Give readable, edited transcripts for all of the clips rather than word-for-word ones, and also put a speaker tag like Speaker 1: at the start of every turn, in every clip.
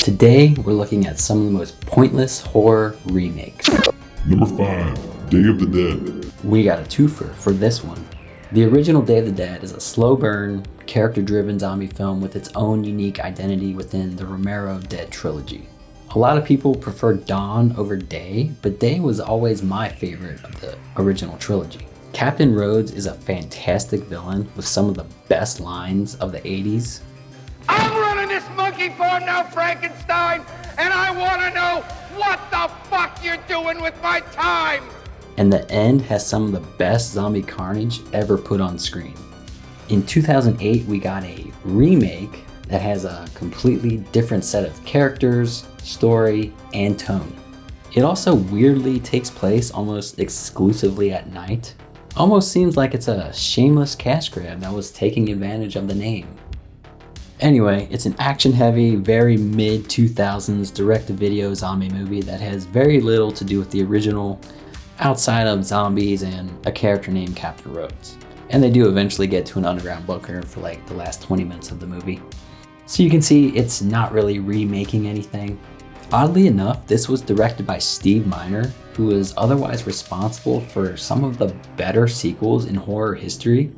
Speaker 1: Today, we're looking at some of the most pointless horror remakes.
Speaker 2: Number 5, Day of the Dead.
Speaker 1: We got a twofer for this one. The original Day of the Dead is a slow burn, character-driven zombie film with its own unique identity within the Romero Dead trilogy. A lot of people prefer Dawn over Day, but Day was always my favorite of the original trilogy. Captain Rhodes is a fantastic villain with some of the best lines of the 80s.
Speaker 3: I'm running this monkey farm now, Frankenstein, and I want to know what the fuck you're doing with my time!
Speaker 1: And the end has some of the best zombie carnage ever put on screen. In 2008, we got a remake that has a completely different set of characters, story, and tone. It also weirdly takes place almost exclusively at night. Almost seems like it's a shameless cash grab that was taking advantage of the name. Anyway, it's an action-heavy, very mid-2000s direct-to-video zombie movie that has very little to do with the original outside of zombies and a character named Captain Rhodes. And they do eventually get to an underground bunker for like the last 20 minutes of the movie. So you can see it's not really remaking anything. Oddly enough, this was directed by Steve Miner, who was otherwise responsible for some of the better sequels in horror history.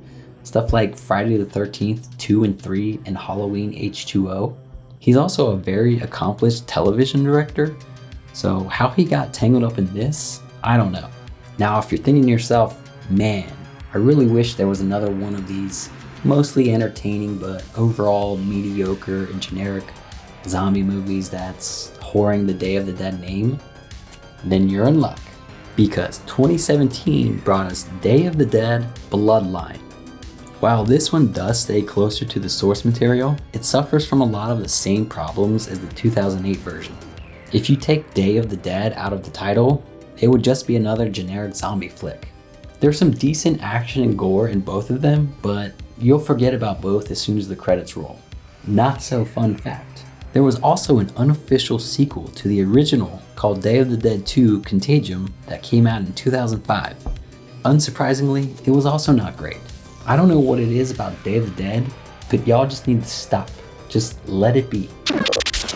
Speaker 1: Stuff like Friday the 13th, 2 and 3, and Halloween H2O. He's also a very accomplished television director, so how he got tangled up in this, I don't know. Now, if you're thinking to yourself, man, I really wish there was another one of these mostly entertaining but overall mediocre and generic zombie movies that's whoring the Day of the Dead name, then you're in luck, because 2017 brought us Day of the Dead Bloodline. While this one does stay closer to the source material, it suffers from a lot of the same problems as the 2008 version. If you take Day of the Dead out of the title, it would just be another generic zombie flick. There's some decent action and gore in both of them, but you'll forget about both as soon as the credits roll. Not so fun fact. There was also an unofficial sequel to the original called Day of the Dead 2 Contagion that came out in 2005. Unsurprisingly, it was also not great. I don't know what it is about Day of the Dead, but y'all just need to stop. Just let it be.